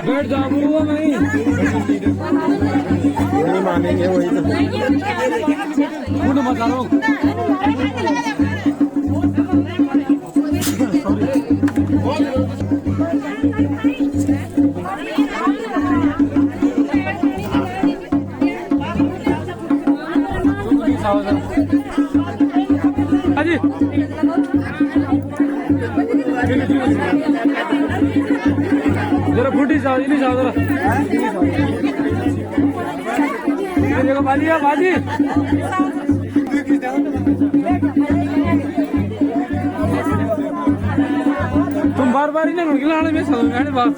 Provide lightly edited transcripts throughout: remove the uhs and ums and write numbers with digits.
बैठ जाओ नहीं मानेंगे वही तो मत करो। हाजी जरा फूटी साहब नहीं साहब जरा देखो बाजी बाजी तुम बार बार ही ना नुकलाने में समझाने बात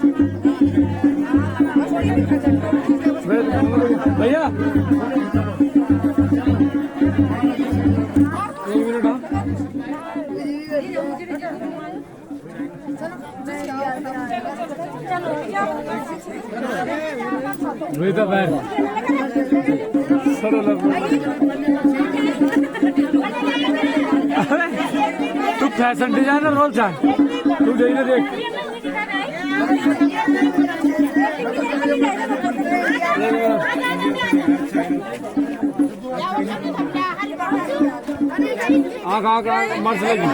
भैया रोहिता बैठ तू फैशन डिजाइनर रोल चाह तू देखना देख आँख आँख मर्ज लगी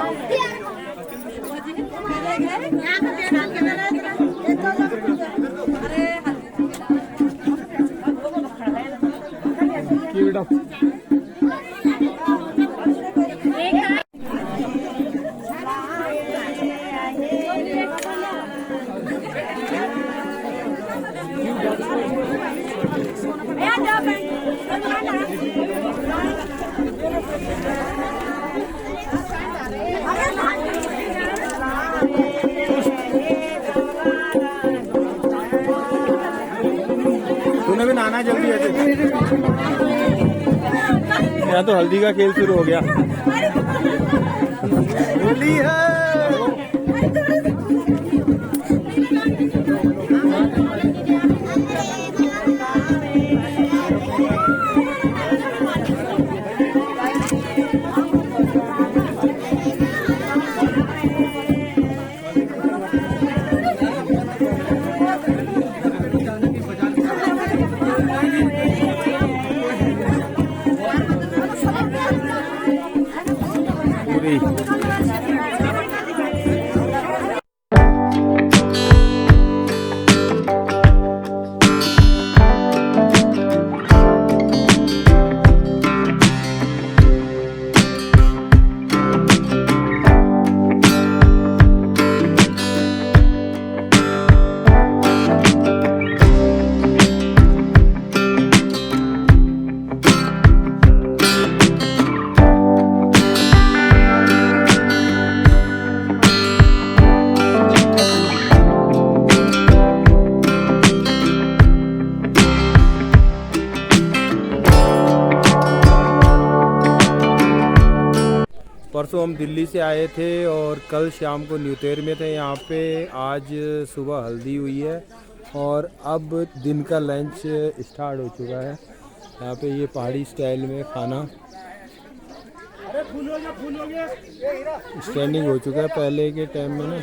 बेटा तूने भी नहाना जल्दी है यहाँ तो हल्दी का खेल शुरू हो गया। होली है परसों हम दिल्ली से आए थे और कल शाम को न्यूतेर में थे यहाँ पे। आज सुबह हल्दी हुई है और अब दिन का लंच स्टार्ट हो चुका है। यहाँ पे ये पहाड़ी स्टाइल में खाना स्टैंडिंग हो चुका है। पहले के टाइम में ना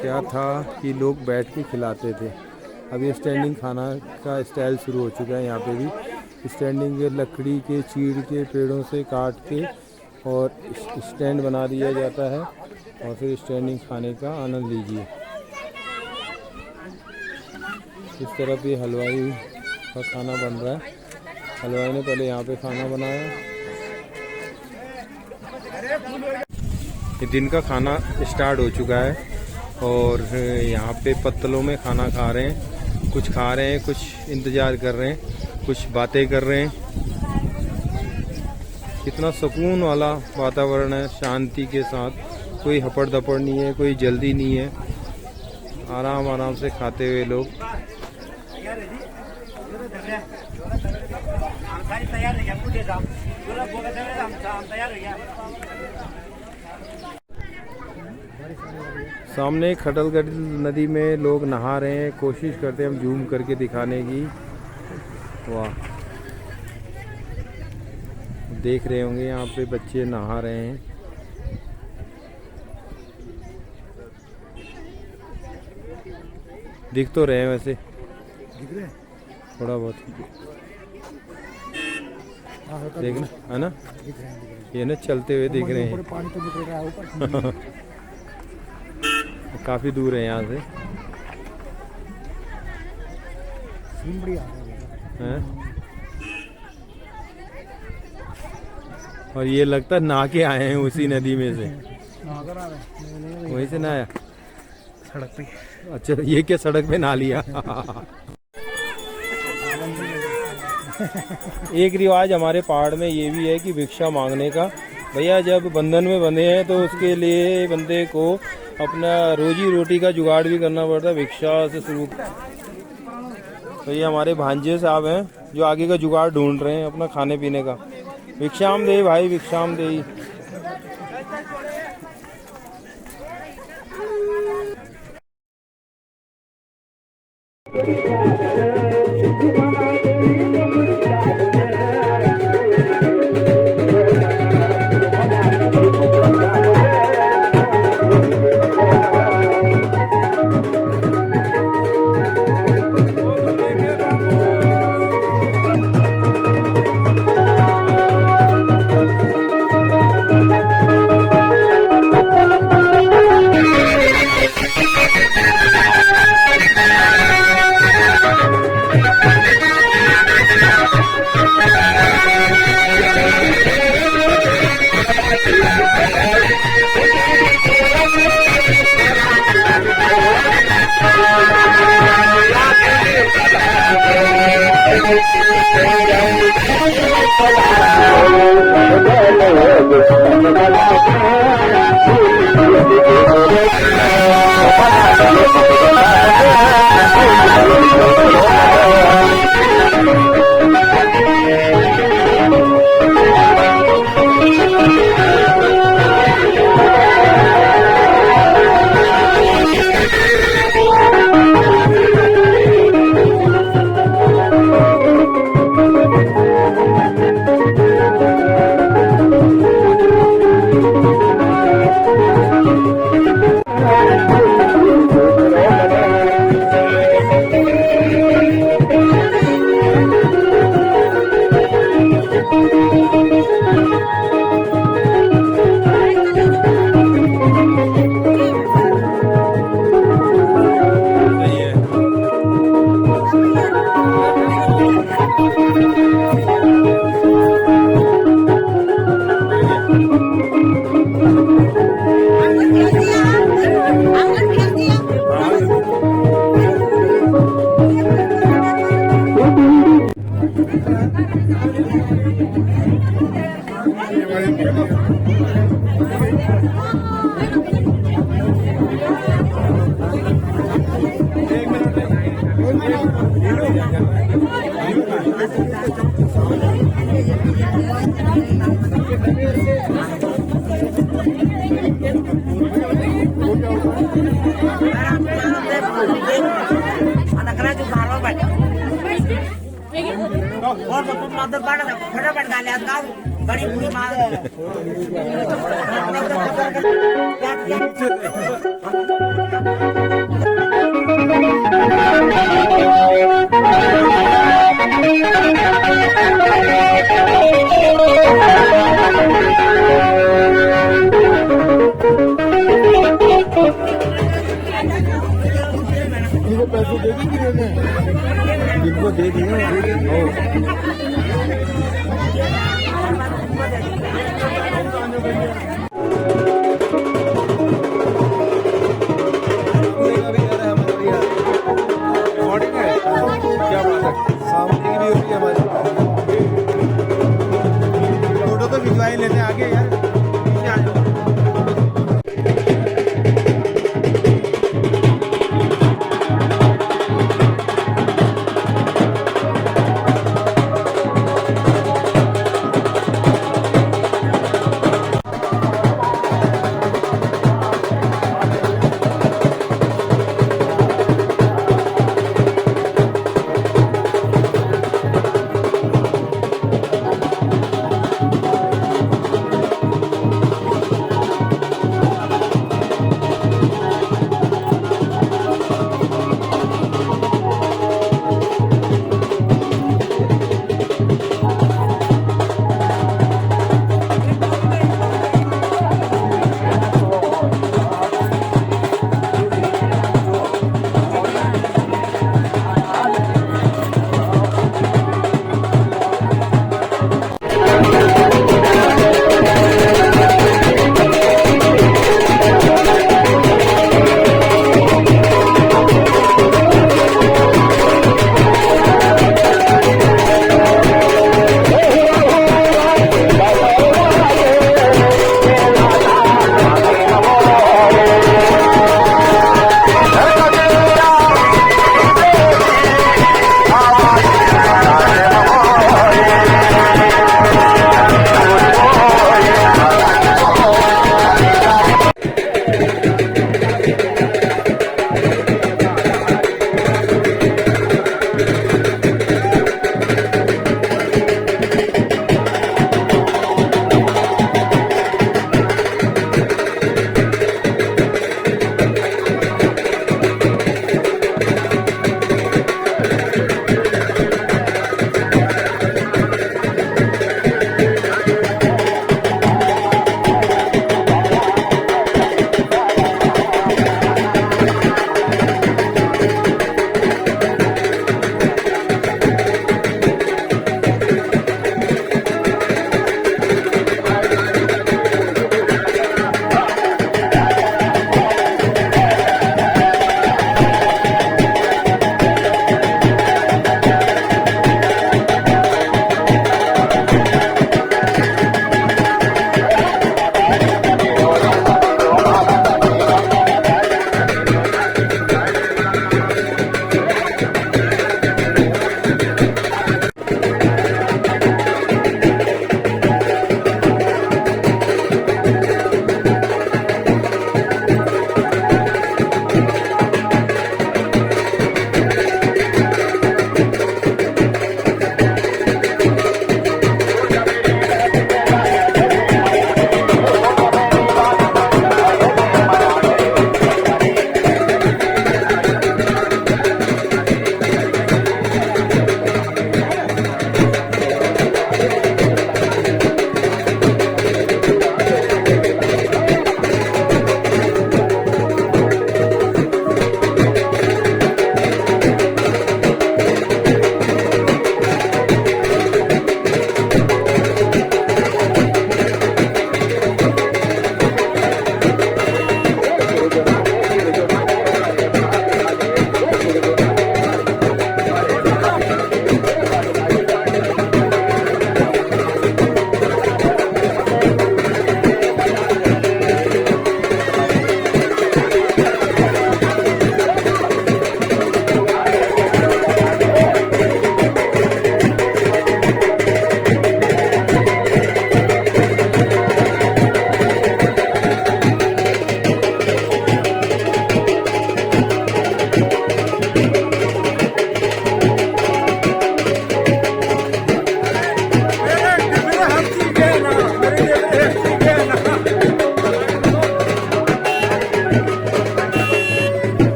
क्या था कि लोग बैठ के खिलाते थे, अब ये स्टैंडिंग खाना का स्टाइल शुरू हो चुका है। यहाँ पे भी स्टैंडिंग के लकड़ी के चीड़ के पेड़ों से काट के और स्टैंड बना दिया जाता है और फिर स्टैंडिंग खाने का आनंद लीजिए। इस तरफ ये हलवाई का खाना बन रहा है। हलवाई ने पहले यहाँ पे खाना बनाया। ये दिन का खाना स्टार्ट हो चुका है और यहाँ पे पत्तलों में खाना खा रहे हैं। कुछ खा रहे हैं, कुछ इंतज़ार कर रहे हैं, कुछ बातें कर रहे हैं। कितना सुकून वाला वातावरण है, शांति के साथ, कोई हपड़ दपड़ नहीं है, कोई जल्दी नहीं है, आराम आराम से खाते हुए लोग। सामने खटलगढ़ नदी में लोग नहा रहे हैं। कोशिश करते हैं हम जूम करके दिखाने की। वाह, देख रहे होंगे यहाँ पे बच्चे नहा रहे हैं। दिख तो रहे हैं वैसे, दिख रहे हैं थोड़ा बहुत देखना है ना, दिख रहे हैं। ये ना चलते हुए दिख रहे हैं। पानी तो निकल रहा है ऊपर। काफ़ी दूर है यहाँ से। सीन बढ़िया आ रहा है। और ये लगता है नहा के आए हैं उसी नदी में से, नहाकर आ रहे हैं। वहीं से नहाया सड़क पे। अच्छा, ये क्या सड़क पे नहा लिया। एक रिवाज हमारे पहाड़ में ये भी है कि भिक्षा मांगने का। भैया जब बंधन में बंधे हैं तो उसके लिए बंदे को अपना रोजी रोटी का जुगाड़ भी करना पड़ता है, भिक्षा से शुरू। तो ये हमारे भांजे साहब हैं जो आगे का जुगाड़ ढूंढ रहे हैं अपना खाने पीने का। भिक्षाम दे भाई, भिक्षाम दे। बड़ी बुरी पैसे दे देंगे, जिनको दे दिए रिकॉर्डिंग है।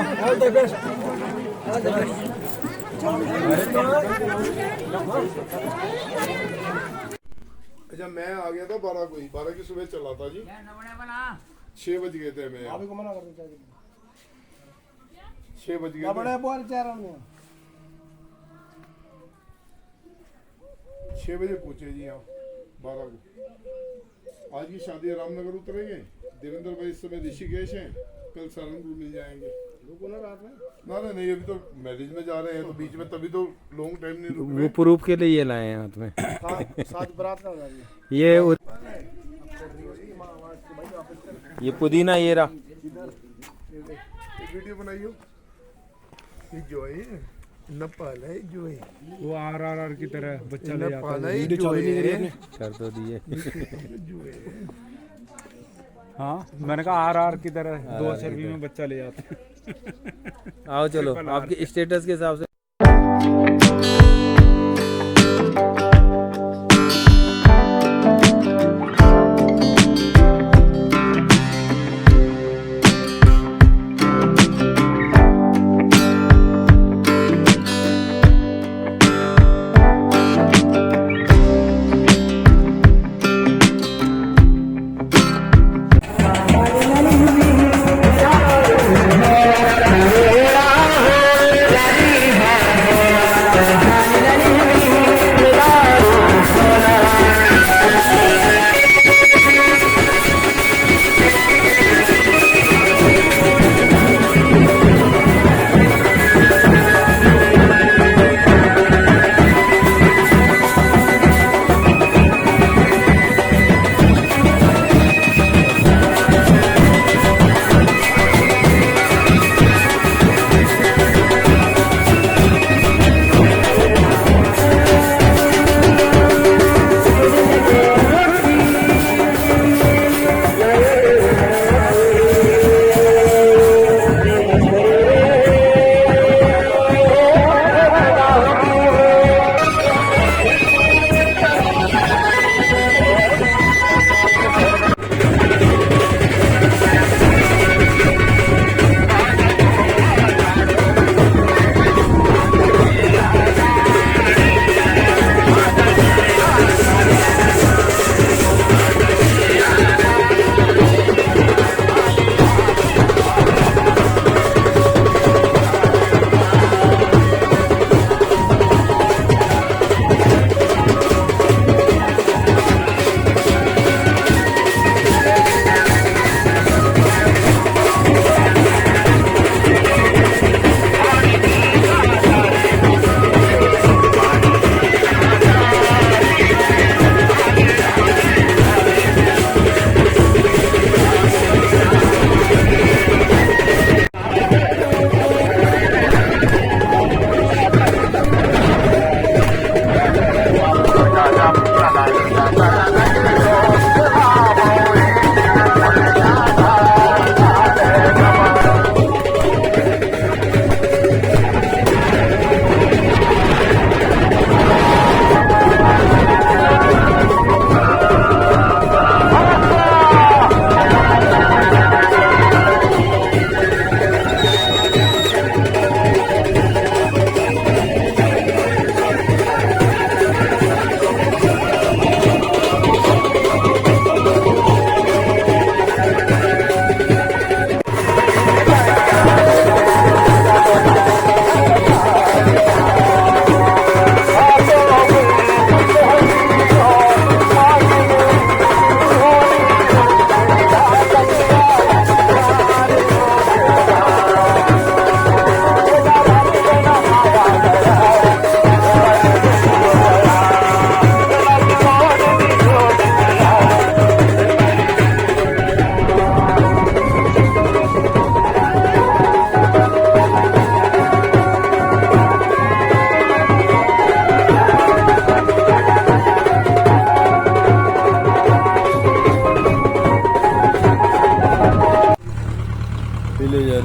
All the best all the best. अच्छा मैं आ गया था 12 को ही, 12 की सुबह चला था जी, 6 बज गए थे मैं यहाँ। 6 बज गए थे, 6 बजे पहुंचे जी यहाँ 12 को। आज की शादी रामनगर उतरेंगे, देवेंद्र भाई इस समय ऋषिकेश हैं, कल सहारनपुर मिल जाएंगे। रात में ना नहीं, अभी तो मैरिज में जा रहे हैं तो बीच में, तभी तो लॉन्ग टाइम नहीं रुक वो प्रूफ के लिए ये लाए हैं हाथ में। साथ बारात का ये पुदीना ये रहा। वीडियो बनाइयो। ये जो है नेपाल है, जो है वो आर की तरह बच्चा ले जाता नेपाल है। है, जो है कर तो दिए। हाँ मैंने कहा आर की तरह 2 अक्षर भी में बच्चा ले जाता है। आओ चलो आपके स्टेटस के हिसाब से।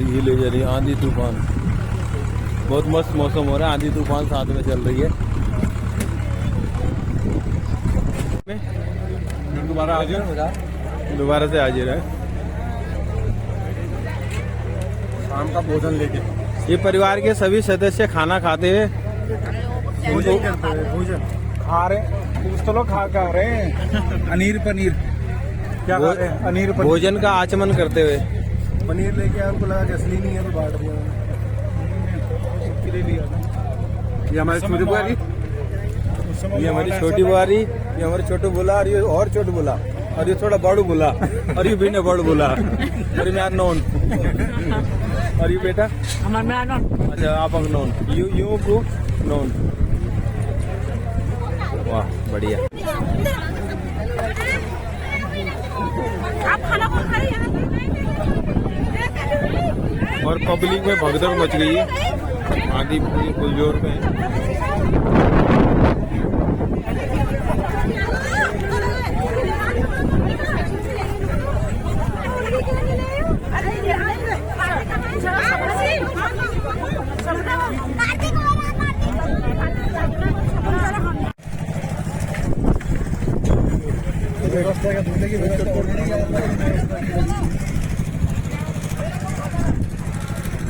हिले जा रही आंधी तूफान। बहुत मस्त मौसम हो रहा है, आंधी तूफान साथ में चल रही है। दोबारा हाजिर, दोबारा से हाजिर है। शाम का भोजन लेके। ये परिवार के सभी सदस्य खाना खाते हुए भोजन करते हैं, भोजन खा रहे, कुछ तो लोग खा रहे हैं। अनीर पनीर क्या खा रहे हैं? अनीर पनीर भोजन का आचमन करते हुए। पनीर लेके आया, उनको लगा कि असली नहीं है तो बांट दिया मैंने। ये हमारी छोटी बुआरी, ये हमारी छोटी बुआरी, ये हमारे छोटू बोला, और ये और छोटू बोला, और ये थोड़ा बड़ू बोला, और ये भी ने बड़ू बोला, और मैं नॉन, और ये बेटा अच्छा आप नॉन, यू को नॉन। वाह बढ़िया। आप खाना कौन खा रही है? और पब्लिक में भगदड़ मच गई है, आधी पूरी फुल जोर में है।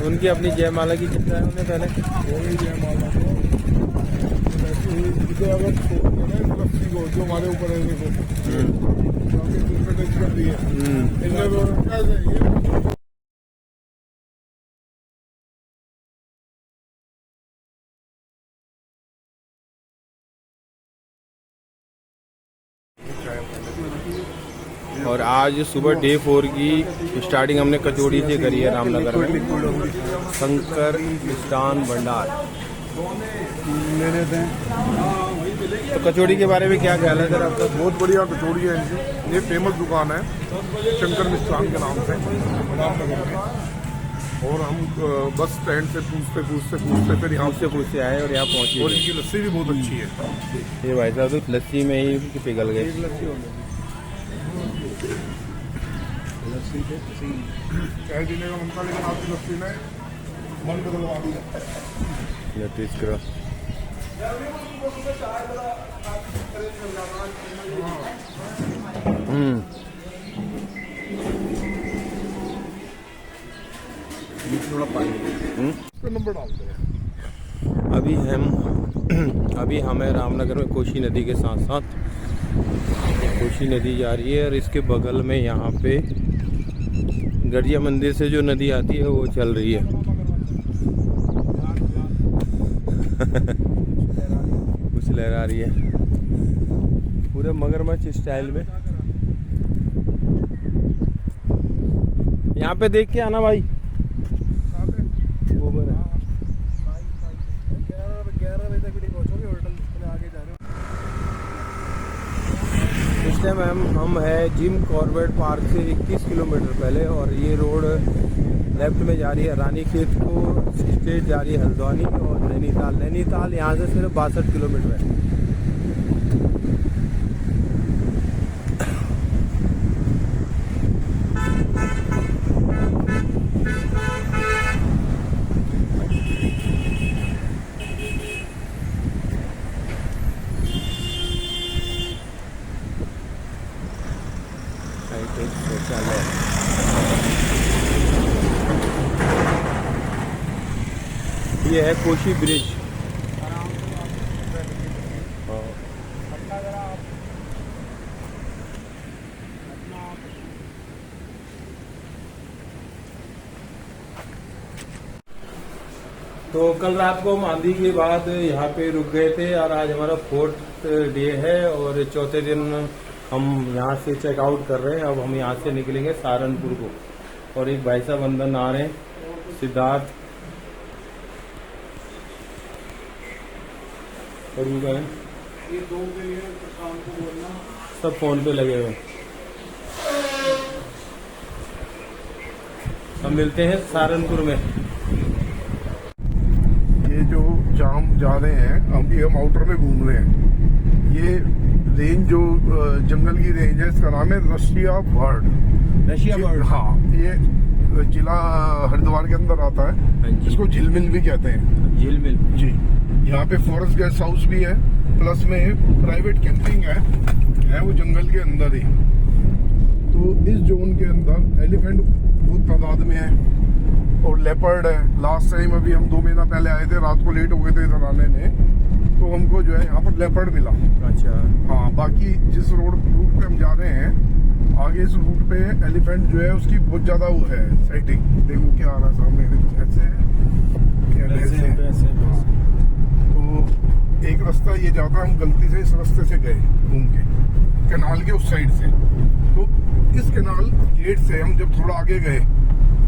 उनकी अपनी जयमाला की चिंता है उन्हें पहले। जो हमारे ऊपर है कर दी है। और आज सुबह डे 4 की स्टार्टिंग हमने कचौड़ी से करी है रामनगर में, शंकर मिष्ठान भंडार। तो कचौड़ी के बारे में क्या ख्याल है सर आपका? बहुत बढ़िया कचौड़ी है इनकी। ये फेमस दुकान है शंकर मिष्ठान के नाम से रामनगर में। और हम बस स्टैंड से पूछते फिर यहाँ से पूछते आए और यहाँ पहुँचे। और इनकी लस्सी भी बहुत अच्छी है। ये भाई साहब तो लस्सी में ही पिघल गए। चाय पीने का मन था, लेकिन आपकी लस्सी ने मन बदलवा दिया। ये टेस्ट करो। थोड़ा पानी नंबर डाल दे। अभी हमें रामनगर में कोशी नदी के साथ साथ कोशी नदी जा रही है, और इसके बगल में यहाँ पे गड़िया मंदिर से जो नदी आती है वो चल रही है। कुछ लहरा रही है पूरे मगरमच्छ स्टाइल में। यहाँ पे देख के आना भाई। 11 बजे तक भी नहीं पहुँचोगे होटल में, आगे जा रहे हो। इस टाइम हम है जिम कॉर्बेट पार्क से 21 किलोमीटर पहले, और ये रोड लेफ्ट में जा रही है रानीखेत को स्ट्रेट जा रही है हल्द्वानी और नैनीताल यहाँ से सिर्फ 62 किलोमीटर है। ये है कोशी ब्रिज। तो कल रात को हम आंधी के बाद यहाँ पे रुक गए थे, और आज हमारा 4th डे है, और चौथे दिन हम यहाँ से चेकआउट कर रहे हैं। अब हम यहाँ से निकलेंगे सहारनपुर को, और एक भाई साहब अंदर आ रहे हैं, सिद्धार्थ और ये दो के लिए सब फोन पे लगे हुए। हम मिलते हैं सहारनपुर में। ये जो जाम जा रहे हैं, हम आउटर में घूम रहे हैं। ये रेंज जो जंगल की रेंज है, इसका नाम है रशिया बर्ड। हाँ, ये जिला हरिद्वार के अंदर आता है। इसको झिलमिल भी कहते हैं। झिलमिल जी। यहाँ पे फॉरेस्ट गेस्ट हाउस भी है, प्लस में प्राइवेट कैंपिंग है वो जंगल के अंदर ही। तो इस जोन के अंदर एलिफेंट बहुत तादाद में है, और लेपर्ड है। लास्ट टाइम अभी हम 2 महीना पहले आए थे, रात को लेट हो गए थे इधर आने में, तो हमको जो है यहाँ पर लेपर्ड मिला। अच्छा। हाँ, बाकी जिस रूट पे हम जा रहे हैं आगे, इस रूट पे एलिफेंट जो है उसकी बहुत ज़्यादा वो है साइटिंग। देखो क्या आ रहा है सामने, ऐसे ऐसे तो एक रास्ता ये जाता है, हम गलती से इस रास्ते से गए घूम के कैनाल के उस साइड से। तो इस कैनाल गेट से हम जब थोड़ा आगे गए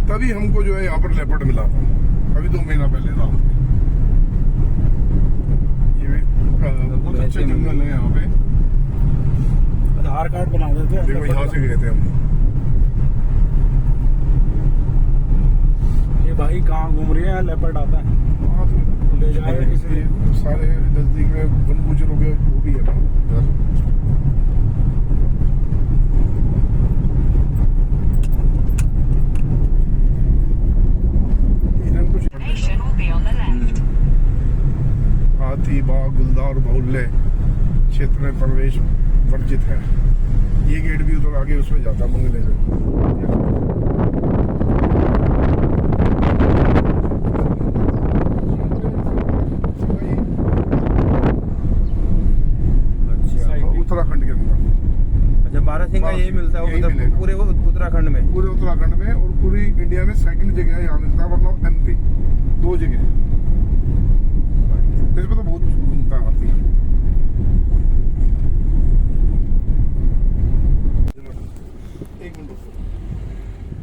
तभी हमको जो है यहाँ पर लेपर्ड मिला था, अभी 2 महीना पहले था। ये भी बहुत अच्छे जंगल है यहाँ पे। आधार कार्ड बना देते हैं। देखो यहाँ से गए थे हम। ये भाई कहाँ घूम रहे हैं, लेपर्ड आता है हाँ, तो ले जाएगा किसी सारे नजदीक में वन गुजर हो गया, वो भी है ना इधर। हाथी, बाघ, गुलदार बाहुल्य क्षेत्र में प्रवेश वर्जित है। ये गेट भी उधर आगे उसमें जाता बंगले से। उत्तराखंड के अंदर। अच्छा, बारहसिंगा यही मिलता है यही मतलब मिलेगा। पूरे उत्तराखंड में? पूरे उत्तराखंड में और पूरी इंडिया में सेकंड जगह है यहाँ मिलता है, वरना MP 2 जगह। इसमें तो बहुत घूमता है हाथी। एक मिनट,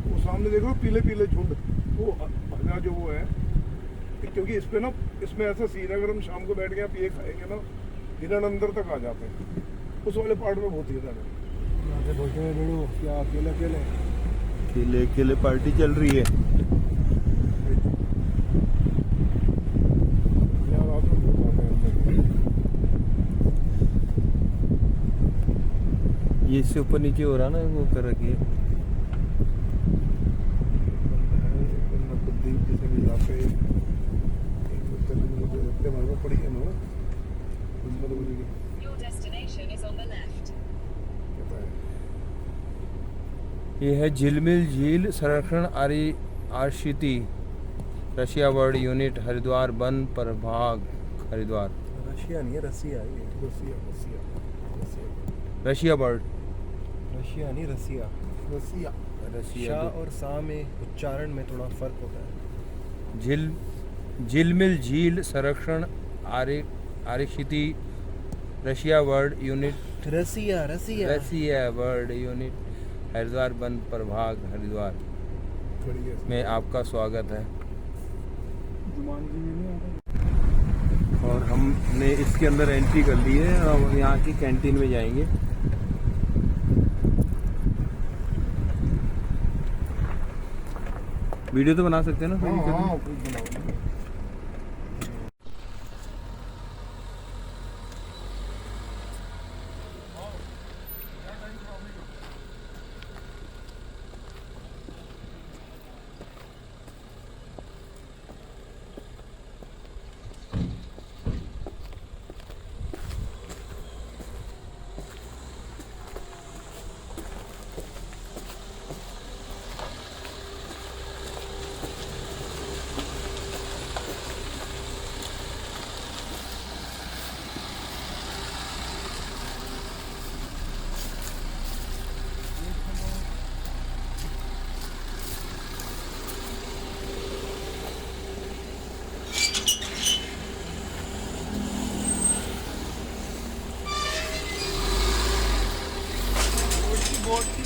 वो सामने देखो पीले पीले झुंड, वो अगला जो वो है, क्योंकि इस पे ना, इसमें ऐसा सीन है, अगर हम शाम को बैठ के आप ये खाएंगे ना, हिरण अंदर तक आ जाते हैं। उस वाले पार्ट में बहुत हिरण है। क्या अकेले अकेले अकेले अकेले पार्टी चल रही है। यार रात में बहुत आते हैं। ये इससे ऊपर नीचे हो रहा ना, वो कर रखी है। नवद्वीप जैसे भी यहाँ पे हमारे पास पड़ी है ना, Your destination is on the left. पता है। ये है झिलमिल झील संरक्षण आरक्षित रशिया वर्ल्ड यूनिट हरिद्वार वन प्रभाग हरिद्वार। रशिया नहीं है, रसिया है ये। रसिया रसिया रसिया रशिया वर्ल्ड, रशिया नहीं, रसिया। रसिया रशिया शाह और सा में उच्चारण में थोड़ा फर्क होता है। झिलमिल झील संरक्षण आरक्षित Russia world unit Russia Russia Russia world unit Haridwar वन प्रभाग हरिद्वार खड़ी है। में आपका स्वागत है। जुमान जी में नहीं आता। और हमने इसके अंदर एंट्री कर ली है, अब हम यहाँ की कैंटीन में जाएंगे। वीडियो तो बना सकते हैं ना? हाँ हाँ, कुछ बनाओ। बोर्ड की